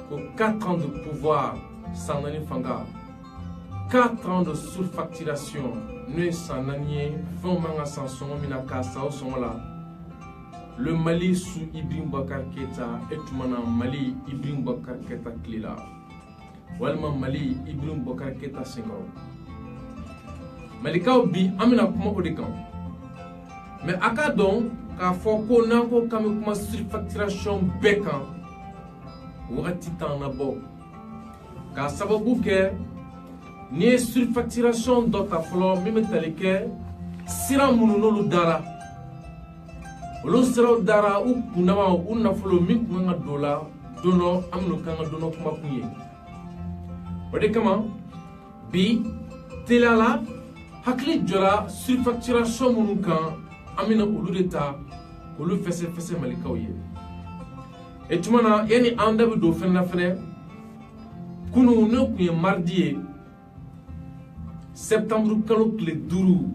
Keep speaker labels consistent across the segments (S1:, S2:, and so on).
S1: ko 4 ans de pouvoir Sanani Fanga, 4 ans de surfacturation, nous Sanani, Fomanga Sanson, Minaka, Sao Songola. Le Mali sous Ibrahim Bakar Keita et Toumana Mali Ibrahim Bakar Keita Klila. Walma Mali Ibrahim Bakar Keita Senghor. Malika bi amina kuma odekan. Mais akadon ka foko nanko kame kuma surfacturation bekan. Wati tan na bo. Ka sababu ke ni surfacturation dota flo mime talike sira mununolu dara. Olu sira dara u kunama u nafolo min kuma dola dono amno kanga dono kuma kunye. Ode kama bi telala hakli jora surfacturation munu kan amina olu de ta olu fese malikaw ye. Et tumana yani anda bi do fenna fene kunu ne kuye mardi septembre kalo kle duru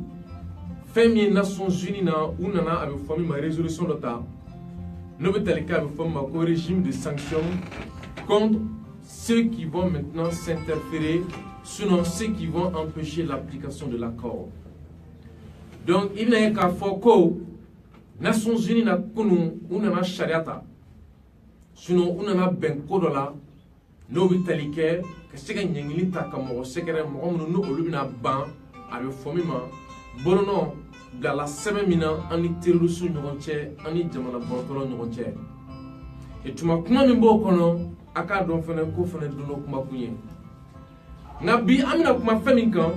S1: femi Nations Unies na unana avec famille ma résolution de ta ne veut talika avec famille ma régime de sanctions contre ceux qui vont maintenant s'interférer, sinon ceux qui vont empêcher l'application de l'accord. Donc il n'y a qu'à faire que Nations Unies na kunu unana chariata sinon unana ben kodola no vitalike que ce que nyengili ta kamo sekere mo no olubina ban avec famille ma bonono dans la semaine mina ani terrorisme ñogonche ani jamana bontolo ñogonche et tuma kuma min bo kono aka don fene ko fene dono kuma kunye nabi amina kuma fami kan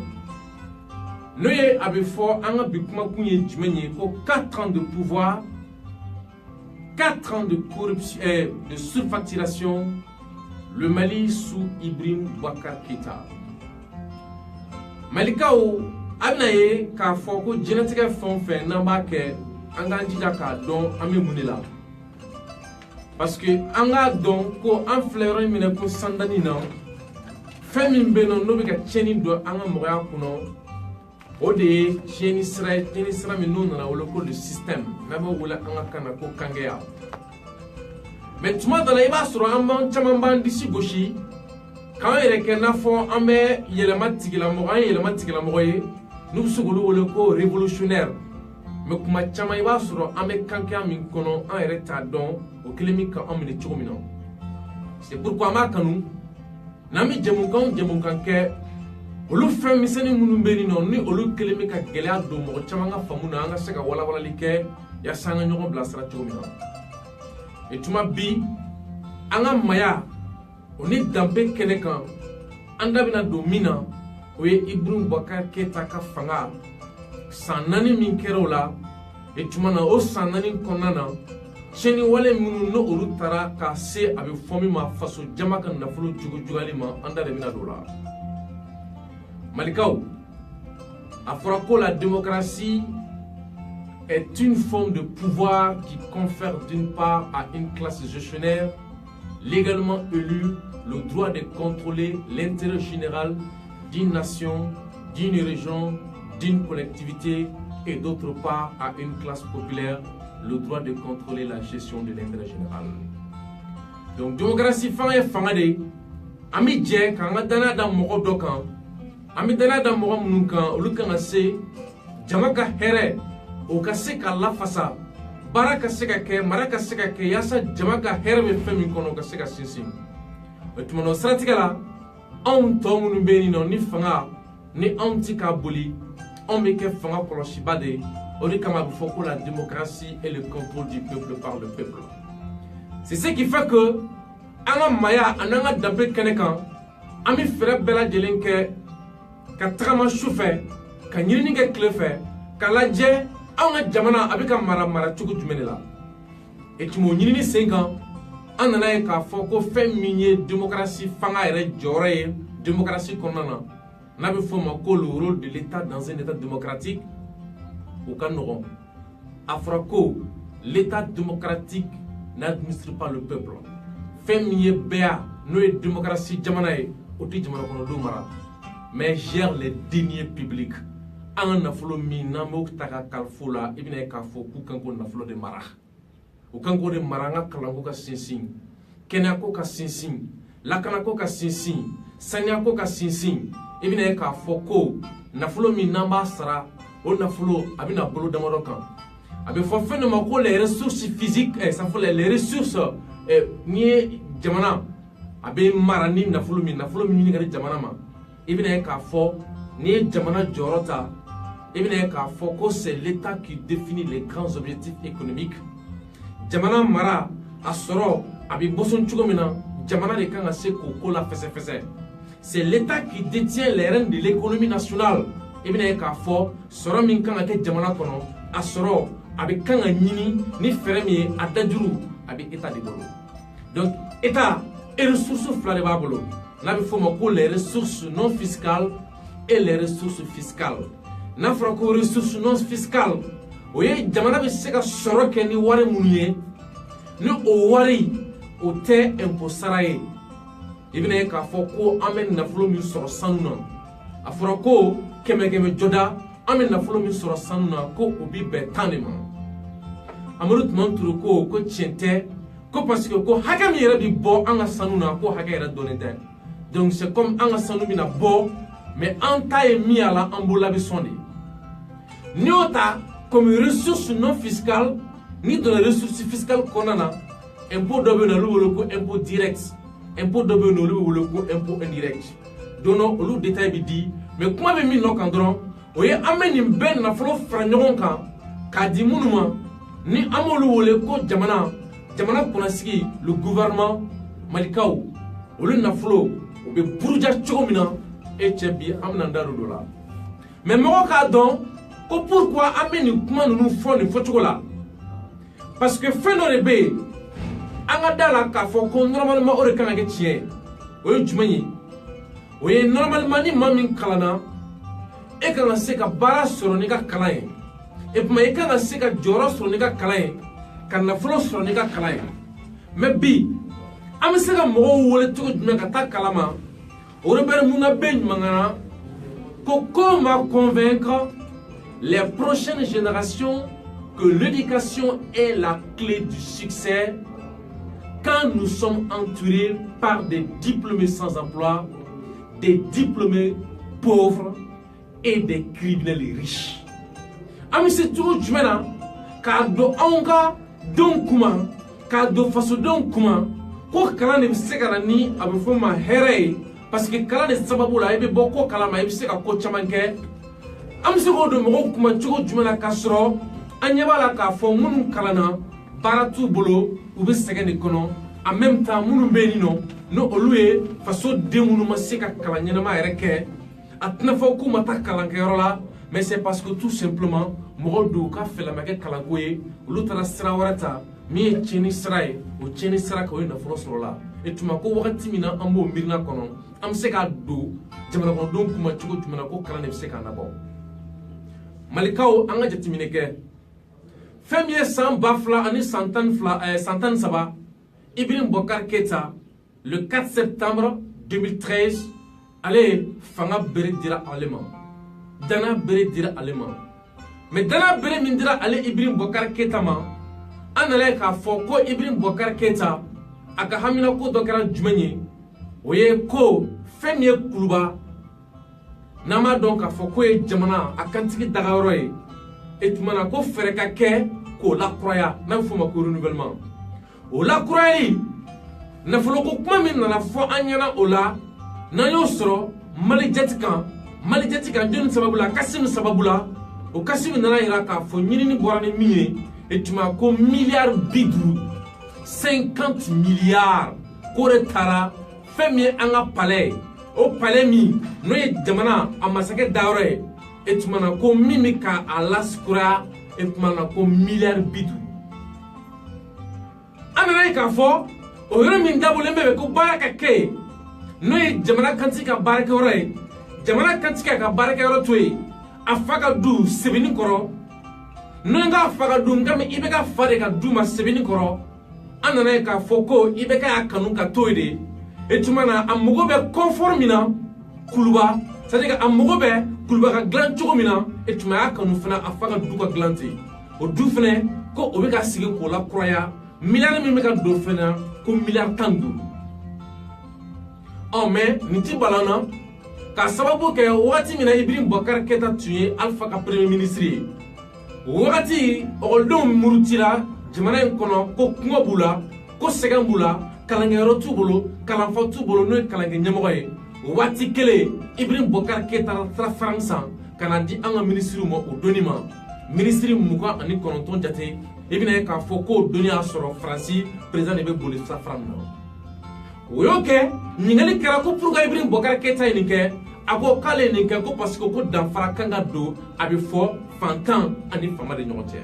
S1: noye abe fo anga bi kuma kunye jumenye ko 4 ans de pouvoir 4 ans de corruption de surfacturation le Mali sous Ibrahim Bakar Keita Malikao Abnaye ka foko genetique fonfe namba ke anga njija ka don ame munela parce que anga don ko en fleuron mine ko sandani na femi beno no be ka cheni do anga moya kuno o de cheni sra mi non na wolo ko le système na ba wala anga kana ko kangeya mais tuma da la iba soro amba chamamba disi goshi quand il est na fo ambe yelema tigila mo ye nous sommes révolutionnaires. Mais comme chama iba suro ame kanka min kono en reta don o kilemika amine chomino. C'est pourquoi ma kanu nami jemunkan ke olu fem miseni munumbeni non ni olu kilemika gelea do mo chama nga famuna nga sega wala like ya sanga nyogo blastra chomino. Et tuma bi anga maya oni dambe kenekan anda bina domina Oye Ibrahim Bakar Keita ka fanga sanani min kerola et tumana o sanani konana cheni wale munu no urutara ka se abe fomi ma faso jama kan nafulu jugali ma anda de mina dola Malikaw afrako la démocratie est une forme de pouvoir qui confère d'une part à une classe gestionnaire légalement élue le droit de contrôler l'intérêt général d'une nation, d'une région, d'une collectivité et d'autre part à une classe populaire le droit de contrôler la gestion de l'intérêt général. Donc, démocratie fangade, ami dje quand dana da mogo dokan, ami dana da mogo munkan, olukan ase, jamaka here, okase ka lafasa, baraka seka ke, maraka seka ke, yasa jamaka here me femi kono ka seka sinsin. Etumano stratigala, on tombe beni non ni fanga ni antika boli on me ke fanga koloshibade ori kama bufoko la démocratie et le contrôle du peuple par le peuple. C'est ce qui fait que anga maya ananga dambe kenekan ami fere bela jelenke ka trama chauffeur ka nyini ke klefe ka laje anga jamana abika mara chugu jumenela et tumo nyini 5 ans anana ka foko féminin démocratie fanga ere jore démocratie konana na be foma ko le rôle de l'état dans un état démocratique au Cameroun afrako l'état démocratique n'administre pas le peuple féminin bea no démocratie jamanae oti jamana kono do mara mais gère les deniers publics an nafolo mi namo taka kalfola ibine ka fo ku kanko nafolo de mara o kanko de maranga kalango ka sinsin kenako ka sinsin lakanako ka sinsin saniyako ka sinsin i bɛna ye k'a fɔ ko nafolo min n'an b'a sara o nafolo a bɛna bolo damadɔ kan a bɛ fɔ fɛn dɔ ma ko les ressources physiques les ressources n'i ye jamana a bɛ mara ni nafolo min ɲini ka di jamana ma i bɛna ye k'a fɔ n'i ye jamana jɔyɔrɔ ta i bɛna ye k'a fɔ ko c'est l'État qui définit les grands objectifs économiques jamana mara a sɔrɔ a bɛ bɔsɔn cogo min na jamana de kan ka se k'o ko la fɛsɛfɛsɛ c'est l'État qui détient les rênes de l'économie nationale i bɛna ye k'a fɔ sɔrɔ min kan ka kɛ jamana kɔnɔ a sɔrɔ a bɛ kan ka ɲini ni fɛɛrɛ min ye a dajuru a bɛ État de bolo donc État ressources fila de b'a bolo n'a bɛ fɔ o ma ko les ressources non fiscales et les ressources fiscales n'a fɔra ko ressources non fiscales o ye jamana bɛ se ka sɔrɔ kɛ ni wari minnu ye ni o wari o tɛ impôt sara ye i bɛna ye k'a fɔ ko an bɛ nafolo min sɔrɔ sanu na a fɔra ko kɛmɛ jɔda an bɛ nafolo min sɔrɔ sanu na ko o bɛ bɛn 10 de ma Amadou Toumani Touré ko tiɲɛ tɛ ko parce que ko hakɛ min yɛrɛ bɛ bɔ an ka sanu na ko hakɛ yɛrɛ dɔnnen tɛ donc c'est comme an ka sanu bɛna bɔ mais an ta ye min y'a la an bolo la bɛ sɔn de n'i y'o ta comme ressource non fiscale ni dans les ressources fiscales kɔnɔna na impôt dɔ bɛ yen nɔ olu bɛ wele ko impôt direct impôt dɔ bɛ yen nɔ olu bɛ wele ko impôt indirect donc olu détail bɛ di mais kuma bɛ min nɔ kan dɔrɔn o ye an bɛ nin bɛɛ nafolo fara ɲɔgɔn kan k'a di minnu ma ni an b'olu wele ko jamana kɔnɔsigi le gouvernement malikaw olu nafolo o bɛ buruja cogo min na e cɛ bi an bɛna da don o la mais mɔgɔ k'a dɔn ko pourquoi an bɛ nin kuma ninnu fɔ nin fɔcogo la parce que fɛn dɔ de bɛ yen an ka da la k'a fɔ ko normalement o de kan ka kɛ tiɲɛ ye o ye jumɛn ye o ye normalement ni maa min kalanna e kan ka se ka baara sɔrɔ n'i ka kalan ye et puis e kan ka se ka jɔyɔrɔ sɔrɔ n'i ka kalan ye ka nafolo sɔrɔ n'i ka kalan ye mais bi an bɛ se ka mɔgɔw wele cogo jumɛn ka taa kalan ma o de bɛ mun na bɛ ɲuman na ko comment convaincre les prochaines générations que l'éducation est la clé du succès quand nous sommes entourés par des diplômés sans emploi, des diplômés pauvres et des criminels riches. Ami c'est tout jumɛn na k'a dɔn anw ka denw kuma k'a dɔn fasodenw kuma ko kalan de bɛ se ka na ni a bɛ fɔ o ma hɛrɛ ye parce que kalan de sababu la i bɛ bɔ ko kalama i bɛ se ka ko caman kɛ an bɛ se k'o don mɔgɔw kuma cogo jumɛn na k'a sɔrɔ an ɲɛ b'a la k'a fɔ minnu kalanna baara t'u bolo u bɛ sɛgɛn de kɔnɔ en même temps minnu bɛ yen nɔ ni olu ye faso den minnu ma se ka kalan ɲɛnama yɛrɛ kɛ a tɛna fɔ k'u ma taa kalankɛyɔrɔ la mais c'est parce que tout simplement mɔgɔw don u ka fɛlɛ ma kɛ kalanko ye olu taara sira wɛrɛ ta min ye tiɲɛni sira ye o tiɲɛni sira kan o ye nafolo sɔrɔ la et tuma ko wagati min na an b'o miirina kɔnɔ an bɛ se k'a don jamana kɔnɔdenw kuma cogo jumɛn na ko kalan de bɛ se k'a nabɔ malikaw an ka jateminɛ kɛ fɛn min ye san 2000 ani san 13 Ibrahim Boubacar Keïta le 4 septembre 2013 ale fanga bere dira ale ma dana bere dira ale ma mais dana bere min dira ale Ibrahim Boubacar Keïta ma an nana k'a fɔ ko Ibrahim Boubacar Keïta a ka hamina ko dɔ kɛra jumɛn ye o ye ko fɛn min ye kuluba n'an b'a dɔn k'a fɔ ko ye jamana a kantigi dagayɔrɔ ye et tuma na ko fɛɛrɛ ka kɛ k'o lakuraya n'a bɛ fɔ o ma ko renouvellement o lakurayali nafolo ko kuma min nana fɔ an ɲɛna o la n'an y'o sɔrɔ Mali jati kan jɔnni sababu la Kasimu sababu la o Kasimu nana yira k'a fɔ ɲinini bɔra ni min ye et tuma ko miliyari 50 milliards k'o de taara fɛn min ye an ka palais o palais min n'o ye jamana a masakɛ dayɔrɔ ye et tuma na ko min bɛ ka a lasukuraya et tuma na ko miliyari 50 an nana ye k'a fɔ o yɔrɔ min dabɔlen bɛ ko baara ka kɛ yen n'o ye jamana kantigi ka baarakɛyɔrɔ ye jamana kantigi ka baarakɛyɔrɔ to yen a fa ka du sɛbɛnni kɔrɔ n'o ye k'a fa ka du nka i bɛ ka fa de ka du ma sɛbɛnni kɔrɔ an nana ye k'a fɔ ko i bɛ ka kanu ka to yen de et tuma na a mago bɛ confort min na kuluba c'est à dire a mago bɛ kuluba ka dilan cogo min na et tuma y'a kanu fana a fa ka du ka dilan ten o du fana ko o bɛ ka sigi k'o lakuraya miliyari min bɛ ka don fana ko miliyari 15 Oh mais niti balana ka sababu ke wati mina Ibrahim Boubacar Keita tuye Alpha ka premier ministre wati oldom murutira jamana en kono ko kungo bula ko segan bula kalangero tu bolo kalanfa tu bolo no kalange nyamogo ye wati kele Ibrahim Boubacar Keita tra fransa kana di anga ministre mo o donima ministre muka ani kononton jate ibina ka foko donia soro franci président de be boli sa franno oyoke ningali kera ko pour ga Ibrahim Boubacar Keita ni ke ako kale ni ke ko parce que ko dan fara kanga do abi fo fantan ani fama de nyote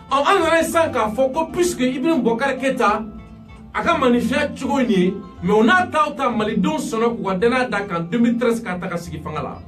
S1: en anara san ka foko puisque Ibrahim Boubacar Keita aka magnifier chugo ni mais on a tauta malidon sono ko dana da kan 2013 ka ta ka sigi fangala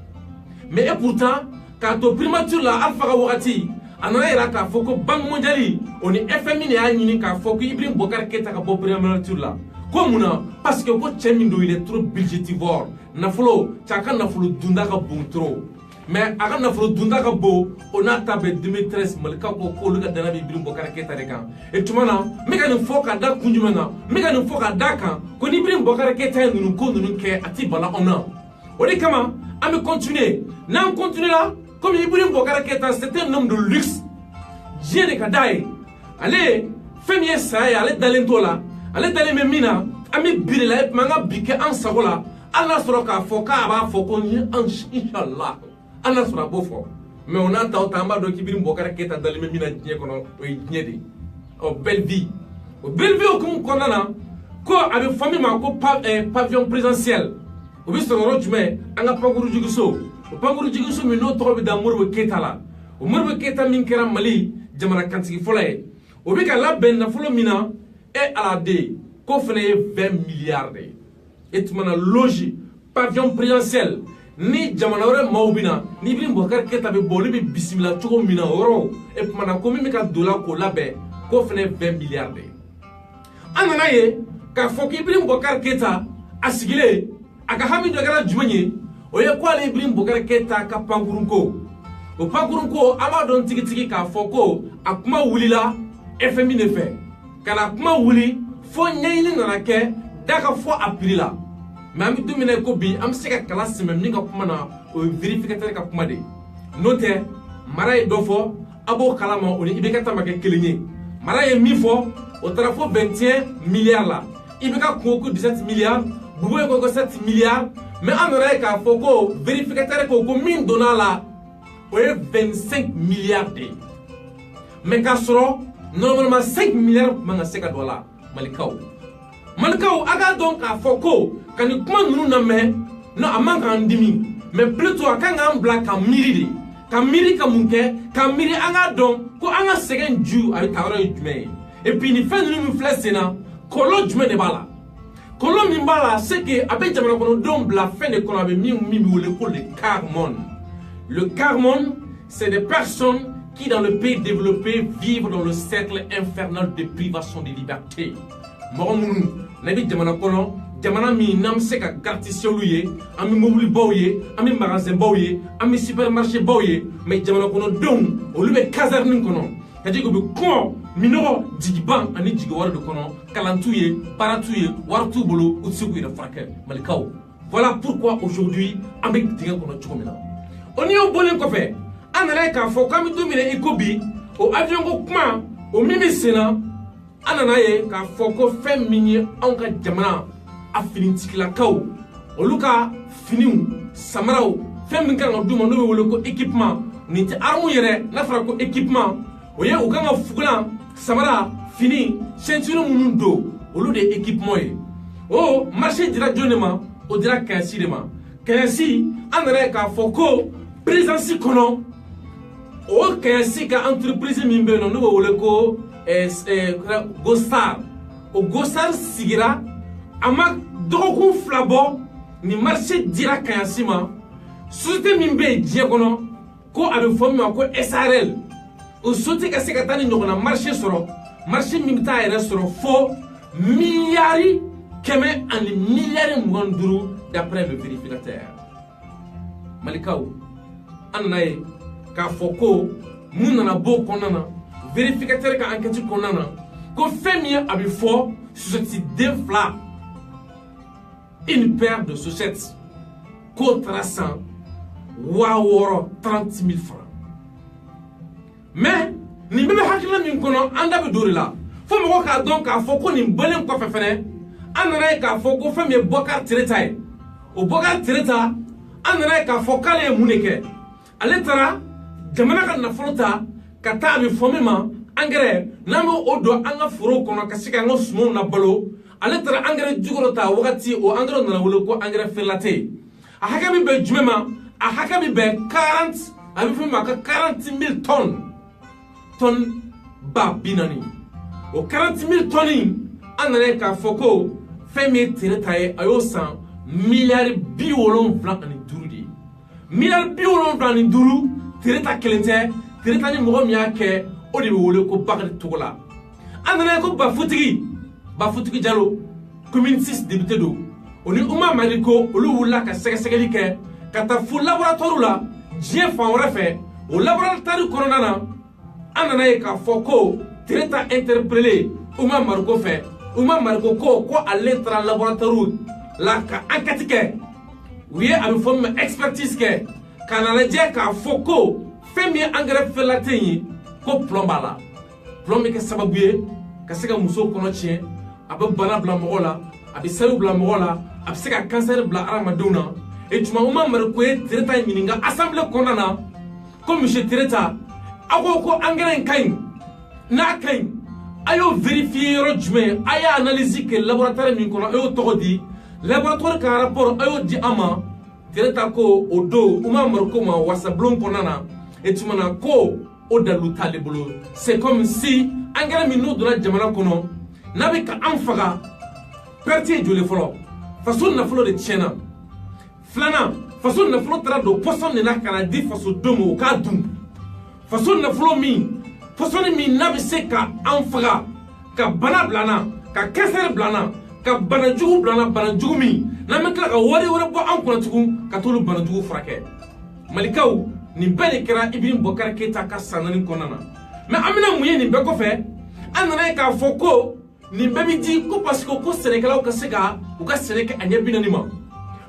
S1: mais et pourtant quand au primature la Alpha Wakati anara ira ka foko banque mondiale oni FMI ne anyini ka foko Ibrahim Boubacar Keita ka bo primature la comme parce que ko chemindo il est trop budgétivore nafolo chaka nafolo dunda ka bon trop mais aka nafolo dunda ka bo on a tabé 2013 malika ko lu ka dana bi Ibrahim Boubacar Keita de kan et tumana mega ne foka da kunjumana mega ne foka da kan ko ni Ibrahim Boubacar Keita nunu ko nunu ke ati bala ona odi kama ame continuer na on continue là comme Ibrahim Boubacar Keita c'est un homme de luxe Dieu ne kadai allez femme ça allez dalento là allez d'aller me mina ami birela manga bike an sagola Allah soro ka foka ba foko ni inshallah Allah soro bo fo mais on a tamba do ki Ibrahim Boubacar Keita d'aller me mina tie kono o nyedi o belle vie o kum konana ko avec famille ma ko pavillon présidentiel o bi soro rojume anga panguru juguso o panguru juguso mi no to bi da Modibo Keita la o Modibo Keita min kera Mali jamana kantigi folaye o bi ka la ben na folo mina et à la D, qu'on fait 20 milliards. Et tu m'as logé, pavillon présidentiel, ni Jamanore Maubina, ni Ibrahim Boubacar Keita be boli be bismillah choko mina oro, et tu m'as commis meka dollar ko labe, qu'on fait 20 milliards. Ananaye, ka foki Ibrahim Boubacar Keita, asigile, aka hami dogara jumanye, oye kwa le Ibrahim Boubacar Keita ka pangurunko. O pangurunko, ama don tiki ka foko, akuma wulila, FMI ne fait. Kana kuma wuli fo nyeyini nana ke daga fo appli la mais ami domine ko bi am se ka kala seme mi ka kuma na o vérificateur ka kuma de note mara do fo abo kala ma oni ibe ka tamake kelenye mara ye mi fo o tara fo 21 milliards la ibe ka ko 17 milliards bubo ko 7 milliards mais amara ka fo ko vérificateur ko min dona la o 25 milliards de mais ka soro normalement 5 milliards manga seka dola malikao aga donc a foko kan kuma nunu na me no amanga andimi mais plutôt akanga ambla ka miridi ka miri ka munke ka miri anga donc ko anga segen ju ay tawra jume et puis ni fait nous flessena kolo jume de bala kolo mi bala c'est que abe jamana kono donc la fin de kono abe mi wole ko le carmon le carmon c'est des personnes qui dans le pays développé vivent dans le cercle infernal de privation de liberté. Moromunu, nabi jamana kono, jamana mi nam seka gartissio luye, ami mobili boye, ami magasin boye, ami supermarché boye, mais jamana kono don, o lube caserne kono. Kadi ko be ko minoro digiban ani digawar de kono, kalantuye, paratuye, wartu bolo, utsuku ida frake, malikao. Voilà pourquoi aujourd'hui, avec diga kono chukomina. On y a bolen ko fait. Anana ka fo kami domine ikobi o avion ko kuma o mimi sena anana ye ka fo ko fem minye anka jamana afini tikila kaw o luka finiu samarao fem min kan duma no wolo ko équipement ni ti armu yere na fara ko équipement o ye o kan fugula samara fini ceinture munundo o lu de équipement ye o marché dira jonema o dira kansi de ma kansi anana ka fo ko présence kono o kansi ka entreprise min be no wole ko Gostar o Gostar sigira ama doku flabo ni marché dira kansi ma société min be die kono ko abe fomi ko SRL o société ka sekatani nyona marché soro marché min ta ere soro fo milliards keme ani milliards ngonduru d'après le vérificateur malikao anaye ka foko munana bo konana vérificateur ka enquête konana ko femia abi fo société defla une paire de chaussettes. Contrasant, waworo 30 000 francs. Mais, ni bébé hakila min kono anda be dori la. Fo mo ka donc a foko ni belen ko fefene. Anana ka foko fami Bokar Tireta. O Bokar Tireta anana ka fokale muneke. Aletara jamana ka na flota kata bi fomema engrais namo odo anga furo kono kasika ngo sumo na balo. Aletara engrais jugorota wakati o engrais na wolo ko engrais felate. A hakabi be jumema a hakabi be 40 abi fuma ka 40 000 tonnes ba binani. O 40 000 tonnes anane ka foko femi Tireta ayo 100 milliards biolon blanc ani durudi. Milliards biolon blanc ani duru Tireta kelente Tireta ni mogo miya ke o de be wole ko Bakari Togola. Anane ko Bafutigi Diallo commune 6 député do. Oni Oumar Maliko olu wula ka sɛgɛsɛgɛli kɛ ka taa fo laboratoire la diɲɛ fan wɛrɛ fɛ o laboratoire kɔnɔna na an nana ye k'a fɔ ko Tireta interpellé Oumar Maliko fɛ Oumar Maliko ko ale taara laboratoire la ka enquête kɛ u ye a bɛ fɔ min ma expertise kɛ ka na lajɛ k'a fɔ ko fɛn min ye engrais fɛrɛlate ye ko plomb b'a la plomb bɛ kɛ sababu ye ka se ka muso kɔnɔ tiɲɛ a bɛ bana bila mɔgɔ la a bɛ sayi bila mɔgɔ la a bɛ se ka cancer bila hadamadenw na et tuma Oumar Maliko ye Tireta ɲininka assemblée kɔnɔna na ko monsieur Tireta a ko engrais in ka ɲi n'a ka ɲi a y'o vérifier yɔrɔ jumɛn a y'a analyse kɛ laboratoire min kɔnɔ a y'o tɔgɔ di laboratoire ka rapport a y'o di an ma Tireta ko o don Oumar Maliko ma wasabulon kɔnɔna na et tuma na ko o dalu t'ale bolo c'est comme si engrais min n'o donna jamana kɔnɔ n'a bɛ ka an faga perte ye joli fɔlɔ faso nafolo de tiɲɛna filanan faso nafolo taara don pɔsɔn de la ka na di fasodenw ma o k'a dun faso nafolo min pɔsɔni min n'a bɛ se ka an faga ka bana bila n na ka cancer bila n na ka bana jugu bila n na bana jugu min n'an bɛ tila ka wari wɛrɛ bɔ an kunna tugun ka t'olu bana jugu furakɛ malikaw nin bɛɛ de kɛra Ibrim Bokar Keita ka san 4 kɔnɔna na mais an bɛna mun ye nin bɛɛ kɔfɛ an nana ye k'a fɔ ko nin bɛɛ bɛ di ko parce que ko sɛnɛkɛlaw ka se ka u ka sɛnɛ kɛ a ɲɛ 40 ma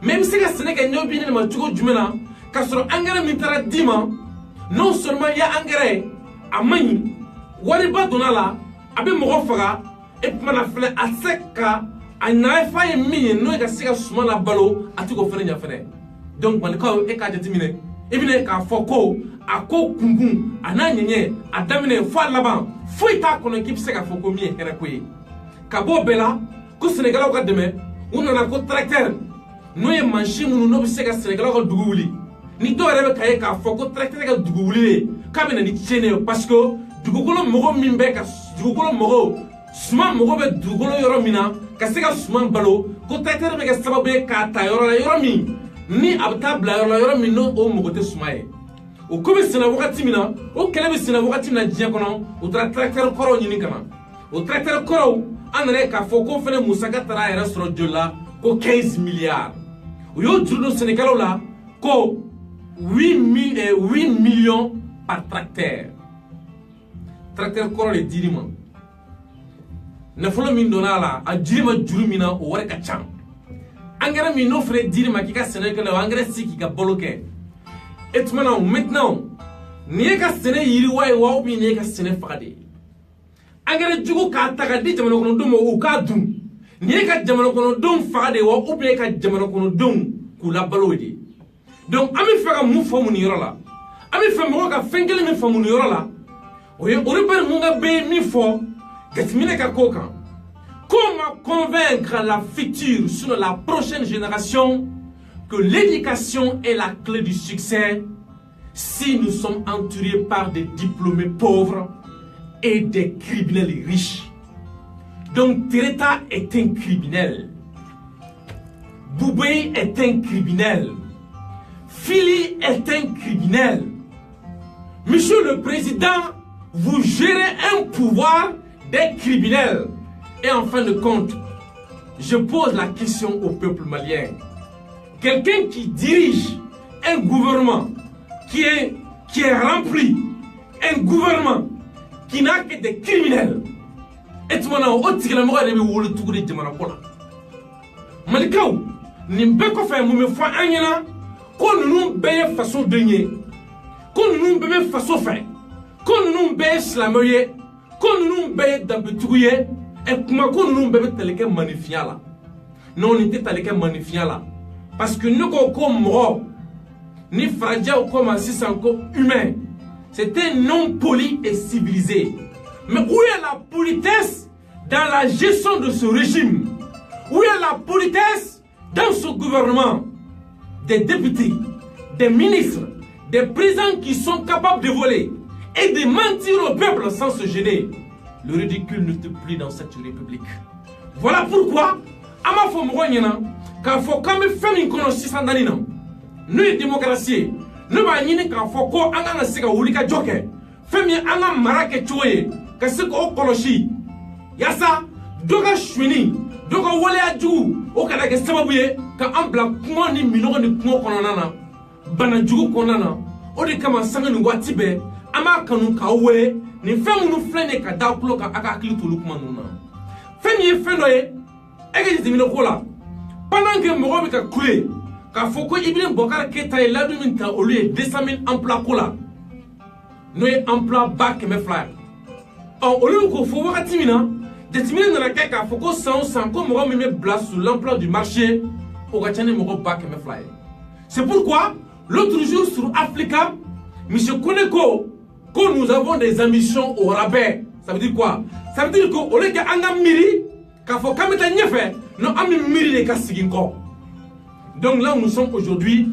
S1: mais i bɛ se ka sɛnɛ kɛ ɲɛ 40 ma cogo jumɛn na k'a sɔrɔ engrais min taara d'i ma non seulement i ya engrais a man ɲi wariba donna la a bɛ mɔgɔ faga et puis mana fɛnɛ a tɛ se ka a nafa ye min ye n'o ye ka se ka suma la balo a tɛ k'o fɛnɛ ɲɛ fɛnɛ donc malikaw e k'a jateminɛ i bɛna k'a fɔ ko a ko kunkun a n'a ɲɛɲɛ a daminɛ fo a laban foyi t'a kɔnɔ k'i bɛ se k'a fɔ ko min ye hɛrɛ ko ye ka bɔ bɛɛ la ko sɛnɛkɛlaw ka dɛmɛ u nana ko tracteur n'o ye mansin minnu n'o bɛ se ka sɛnɛkɛlaw ka dugu wuli ni dɔw yɛrɛ bɛ ka ye k'a fɔ ko tracteur ka dugu wuli k'a bɛ na ni tiɲɛni ye parce que dugukolo mɔgɔ min bɛ ka dugukolo mɔgɔw suman mɔgɔ bɛ dugukolo yɔrɔ min na ka se ka suman balo ko tracteur bɛ kɛ sababu ye k'a ta yɔrɔ la yɔrɔ min ni a bɛ taa bila yɔrɔ la yɔrɔ min n'o mɔgɔ tɛ suman ye o ko bɛ sɛnɛ wagati min na o kɛlɛ bɛ sɛnɛ wagati min na diɲɛ kɔnɔ o taara tracteur kɔrɔw ɲini ka na o tracteur kɔrɔw an nana ye k'a fɔ ko fɛnɛ musaka taara a yɛrɛ sɔrɔ joli la ko 15 milliards u y'o juru don sɛnɛkɛlaw la ko 8 millions par tracteur tracteur kɔrɔ de dir'i ma nafolo min donna a la a dir'i ma juru min na o wari ka ca engrais min n'o fɛnɛ dir'i ma k'i ka sɛnɛ kɛ la o engrais si k'i ka balo kɛ et tuma na maintenant nin ye ka sɛnɛ yiriwa ye wa ou bien nin ye ka sɛnɛ faga de ye engrais jugu k'a ta ka di jamana kɔnɔdenw ma u k'a dun nin ye ka jamana kɔnɔdenw faga de ye wa ou bien ka jamana kɔnɔdenw k'u labalo de ye donc an bɛ fɛ ka mun faamu nin yɔrɔ la an bɛ fɛ mɔgɔw ka fɛn kelen min faamu nin yɔrɔ la o ye olu bɛɛ mun ka bɛ min fɔ jateminɛ ka k'o kan comment convaincre la future sur la prochaine génération que l'éducation est la clé du succès si nous sommes entourés par des diplômés pauvres et des criminels riches. Donc Tireta est un criminel. Boubé est un criminel. Fili est un criminel. Monsieur le Président, vous gérez un pouvoir des criminels. Et en fin de compte, je pose la question au peuple malien. Quelqu'un qui dirige un gouvernement qui est rempli, un gouvernement qui n'a que des criminels. Et tout le monde a dit que la mort est wolo tugu de jamana ko la. Malikaw, Nimbeko fait mon foi anyana, qu'on nous paye façon de nier, qu'on nous paye façon fait, qu'on nous paye slamoyer, qu'on nous paye d'abitouiller, et qu'on nous paye tel que magnifiant là. Non, on était tel que magnifiant là. Parce que nous, comme mort, ni fragile comme un encore humain, c'était non poli et civilisé. Mais où est la politesse dans la gestion de ce régime? Où est la politesse dans ce gouvernement? Des députés, des ministres, des présidents qui sont capables de voler et de mentir au peuple sans se gêner. Le ridicule ne te plie dans cette république. Voilà pourquoi, à ma femme, quand faut quand même faire une connaissance en nous, nous démocratie, nous allons quand faut qu'on ait un sega ou lika joke, fait mieux un marake choye, que ce qu'on koloshi. Yasa, doga chouini, doga wale adjou, au cas que ça va bouiller, quand un blanc comment ni minore ni comment qu'on en a, banadjou qu'on en a, au de kama sanga nous watibe, ama kanu kawe, ni fait nous flâner ka dakulo ka akakli tout lukmanuna. Fait mieux fait noye, et que je dis kola. Pendant que Morobe a coulé, quand Foko Ibn Bokar Keta est là de au lieu de 200 000 emplois cola. Nous emploi bac mes frères. Au lieu qu'on faut voir Timina, des Timina dans la quête à Foko sans comme Morobe met place sur l'emploi du marché, au Gatane Morobe bac mes frères. C'est pourquoi l'autre jour sur Africa, M. Koneko, quand nous avons des ambitions au rabais, ça veut dire quoi? Ça veut dire qu'au lieu qu'Anga Miri, quand faut quand même fait, nous avons mis les cas. Donc là où nous sommes aujourd'hui,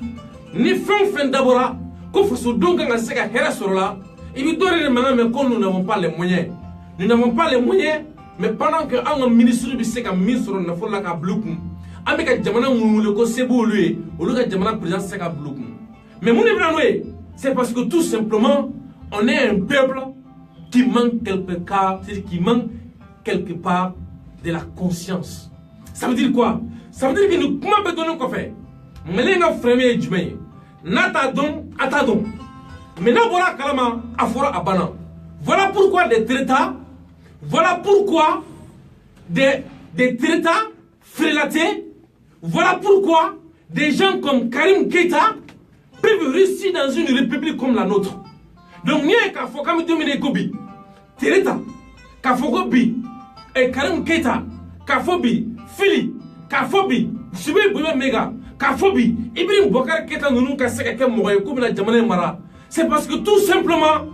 S1: nous faisons d'abord, qu'on fasse donc un sega hera sur là, et nous donnons maintenant, mais quand nous n'avons pas les moyens. Nous n'avons pas les moyens, mais pendant que un ministre du sega ministre n'a pas la bloqué, avec Jamana Mouloko Sebo lui, ou le Jamana président sega bloqué. Mais mon c'est parce que tout simplement, on est un peuple qui manque quelque part de la conscience. Ça veut dire quoi? Ça veut dire que nous comment bedonnons qu'on fait? Mais nous frères du meilleur. N'attendons, attendons. Mais nous voilà kalama afora abana. Voilà pourquoi des traitats, voilà pourquoi des traitats frélatés, voilà pourquoi des gens comme Karim Keita peuvent réussir dans une république comme la nôtre. Donc nous qu'à faut comme dominer Gobi, traitat, qu'à faut Gobi. Et Karim Keita, Kafobi, Fili, Kafobi, Subé Bouya Mega, Kafobi, Ibrahim Bokar Keita nous Kaseka Moye comme la Jamane Mara. C'est parce que tout simplement,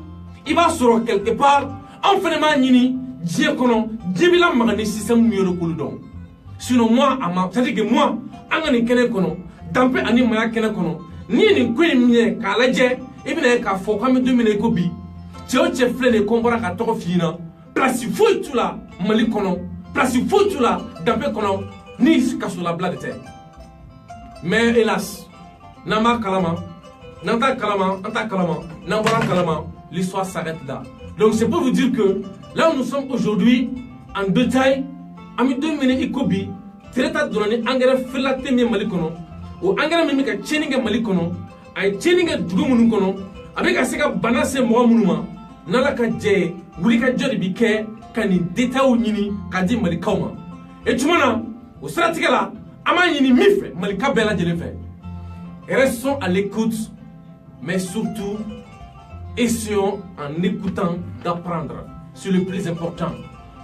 S1: il va sur quelque part, en fait, Nini, Diekono, Djibila Magani système mieux Kouludon. Sinon, moi, c'est-à-dire que moi, Angani Kenekono, Dampe Ani Maya Kenekono, ni ni Queen Kalaje, et bien Kafo, comme dominer Kobi, Tioche Flene Kombara Katoko Fina. Place fouille tout là, Mali Kono, place fouille tout là, Dampé Kono, ni sur la blague de terre. Mais hélas, Nama Kalama, Nanta Kalama, Anta Kalama, Nambara Kalama, l'histoire s'arrête là. Donc c'est pour vous dire que là où nous sommes aujourd'hui, en détail, Ami 2 minutes Ikobi, Treta Donani, Angara Filate Mali Kono, ou Angara Mimika Cheninga Mali Kono, ay Cheninga Dugumuno Kono, avec Aseka Banase Moamunuma. Nala ka je wuli ka jodi bi ke kani detail nyini ka di malika ma e tumana o stratégie là ama nyini mife malika bela jele fait. Restons à l'écoute, mais surtout essayons en écoutant d'apprendre, c'est le plus important,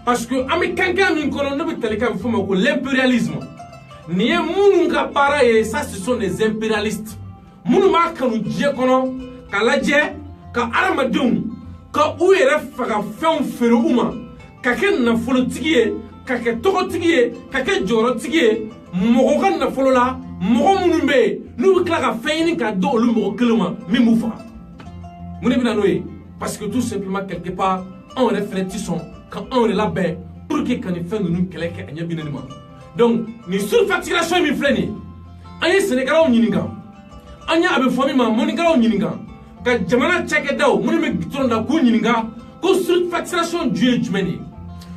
S1: parce que ami kanka min kono no bi teleka bi fuma ko l'impérialisme ni munu ka para et ça ce sont des impérialistes munu ma kanu je kono kala je ka aramadum ka u yɛrɛ faga fɛnw feere u ma ka kɛ nafolotigi ye ka kɛ tɔgɔtigi ye ka kɛ jɔyɔrɔtigi ye mɔgɔ ka nafolo la mɔgɔ minnu bɛ yen n'u bɛ tila ka fɛn ɲini ka di olu mɔgɔ kelen ma min b'u faga mun de bɛ na n'o ye parce que tout simplement quelque part anw yɛrɛ fɛnɛ ti sɔn ka anw yɛrɛ labɛn pour que ka nin fɛn ninnu kɛlɛ kɛ a ɲɛ bi ne ma donc nin surfacturation min filɛ nin ye an ye sɛnɛkɛlaw ɲininka an ye a bɛ fɔ min ma mɔnikɛlaw ɲininka ka jamana cakɛdaw minnu bɛ gitɔrɔn da k'u ɲininka ko surfacturation ju ye jumɛn ye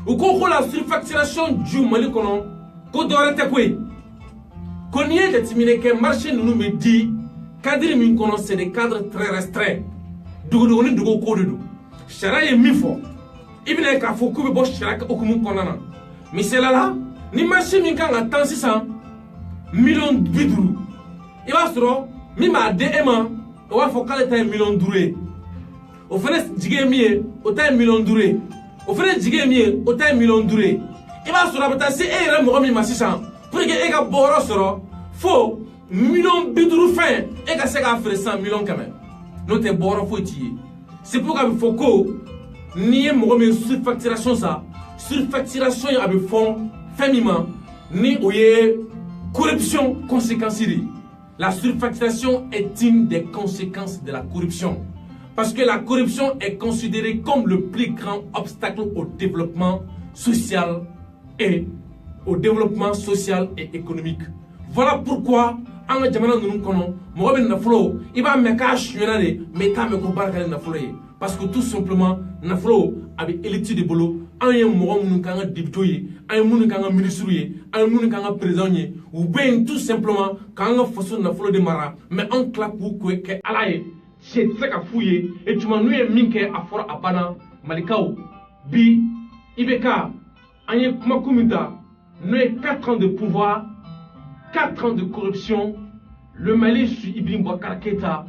S1: u ko la surfacturation ju Mali kɔnɔ ko dɔwɛrɛ tɛ koyi ko n'i ye jateminɛ kɛ marché ninnu bɛ di cadre min kɔnɔ c'est des cadres très restreints dugudugu ni dugu ko de don sariya ye min fɔ i bɛna ye k'a fɔ k'u bɛ bɔ sariya hukumu kɔnɔna na misaliyala ni marché min kan ka tan sisan million bidru i b'a sɔrɔ min b'a di e ma o b'a fɔ k'ale ta ye million 5 ye o fana jigi ye min ye o ta ye million 5 ye o fana jigi ye min ye o ta ye million 5 ye i b'a sɔrɔ a bɛ taa se e yɛrɛ mɔgɔ min ma sisan pour que e ka bɔ yɔrɔ sɔrɔ fo million 50 fɛn e ka se k'a feere 100 million 100 n'o tɛ bɔ yɔrɔ foyi t'i ye c'est pour que a bɛ fɔ ko n'i ye mɔgɔ min surfacturation sa surfacturation a bɛ fɔ fɛn min ma ni o ye corruption conséquence de la surfacturation est une des conséquences de la corruption parce que la corruption est considérée comme le plus grand obstacle au développement social et économique. Voilà pourquoi an ka jamana ninnu kɔnɔ mɔgɔ bɛ nafolo i b'a mɛn k'a sonyɛna de mais i t'a mɛn ko baara kɛla nafolo ye parce que tout simplement nafolo a bɛ élite de bolo an ye mɔgɔ minnu k'an ka député ye an ye minnu k'an ka ministre ye an ye minnu k'an ka président ye u bɛ yen tout simplement k'an ka faso nafolo de mara mais an tila k'u kɛ ala ye cɛ tɛ se ka f'u ye et tuma n'u ye min kɛ a fɔra a banna malikaw bi IBK an ye kumakun min ta n'o ye 4 ans de pouvoir 4 ans de corruption, le Mali sur Ibrahim Boubacar Keïta,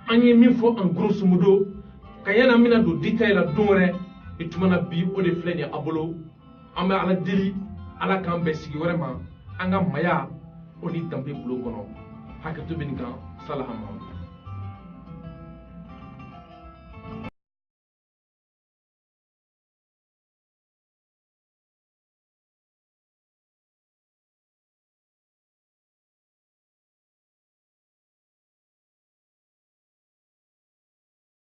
S1: an ye min fɔ en grosso modo, ka yana mina do détail la don wɛrɛ, et tumana bi o de filɛ nin ye a bolo, an bɛ ala deli, ala k'an bɛn sigi wɛrɛ ma, an ka maya o ni danbe bulon kɔnɔ, hakɛto bɛ nin kan, Salaha Mahamadu.